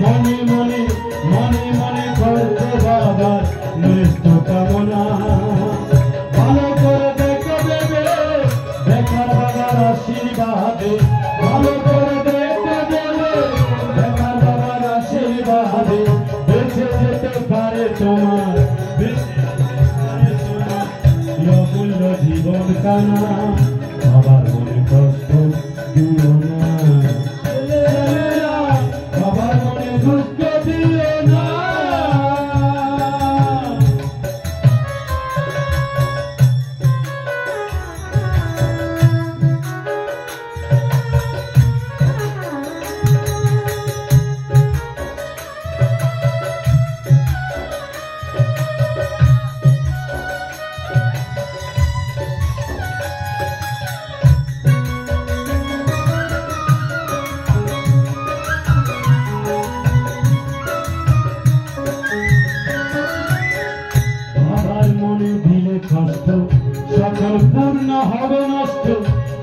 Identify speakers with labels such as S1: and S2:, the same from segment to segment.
S1: মনে মনে মনে মনে করতে বাবার মৃত্যু কামনা ভালো করে দেখে দেবে দেখার বাবার আশীর্বাদে ভালো করে দেখে দেবে দেখার বাবার আশীর্বাদে বেঁচে যেতে পারে তোমার অমূল্য জীবন কানা বাবার মনে কষ্ট দিও না বাবার মনে দুঃখ দিও না কষ্ট সকল পূর্ণ হবে নষ্ট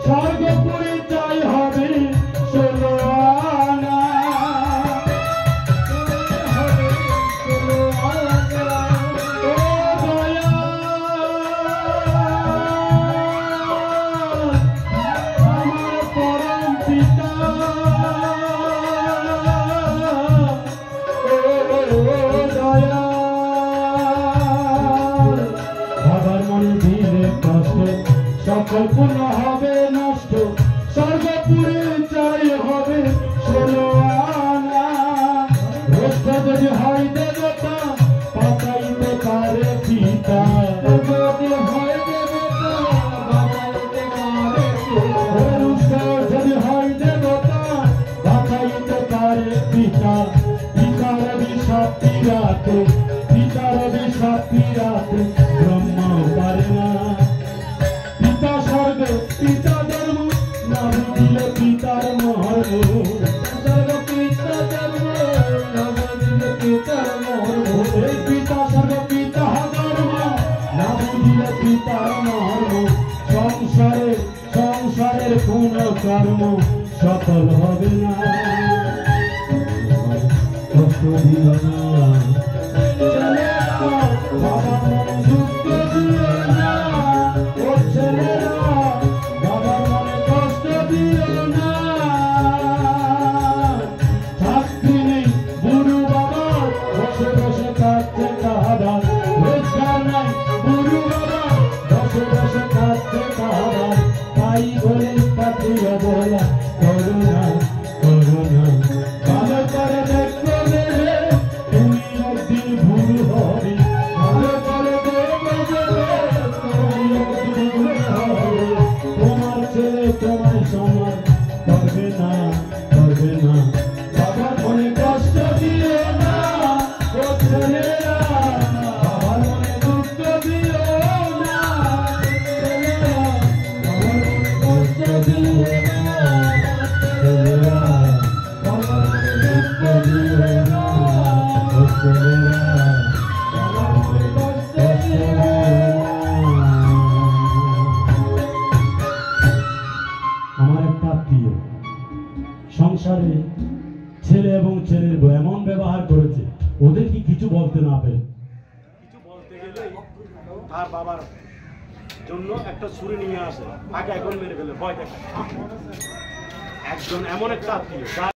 S1: স্বর্গপুরী চাই হবে ষোলো আনা আমার পরম পিতা সকল পূর্ণ হবে নষ্ট স্বর্গপুরে চাই হবে ষোলো আনা রোজটা যদি হয় দেবতা পাতাইতে পারে পিতা যদি হয় দেবতা পাতাইতে পারে রোজটা যদি হয় দেবতা পাতাইতে পারে পিতা পিতার অভিশাপ পিরাতে পিতার অভিশাপ পিরাতে ব্রহ্মা পারে না পিতা স্বর্গ পিতা ধর্ম না বুঝিলে পিতার মর্ম স্বর্গ পিতা ধর্ম না বুঝিলে পিতার মর্ম এই পিতা স্বর্গ পিতা ধর্ম না বুঝিলে পিতার মর্ম সংসারের কোন কর্ম সফল হবে না কষ্ট দিও না বাবা মনে দুঃখ দিও না বাবার মনে কষ্ট দিও না শাস্তি নেই বুড়ো বাবার বসে বসে কাঁদছে কাহাবার রোজগার নাই বুড়ো বাবার বসে বসে কাঁদছে কাহাবার তাই বলে পাঠিয়ে বলা করুণা করুণা ভালো করে দেখতে দেবে তুমি একদিন ভুল হবে ভালো করে দেখতে দেবে তুমি একদিন ভুল হবে তোমার ছেলে তোমার সমান করবে না বাবার মনে কষ্ট দিও না ও ছেলেরা বাবার মনে দুঃখ দিও না ছেলেরা বাবার মনে কষ্ট দিও না ছেলেরা বাবার মনে দুঃখ দিও না ও ছেলেরা বাবার মনে কষ্ট দিও না। আমার একটা আত্মীয় সংসারে ছেলে এবং ছেলের বউ এমন ব্যবহার করেছে ওদের কি কিছু বলতে না পেরে
S2: কিছু বলতে গেলে তার বাবার জন্য একটা ছুরি নিয়ে আসে আগে এখন মেরে ফেলে ভয় দেখায় একজন এমন একটা আত্মীয়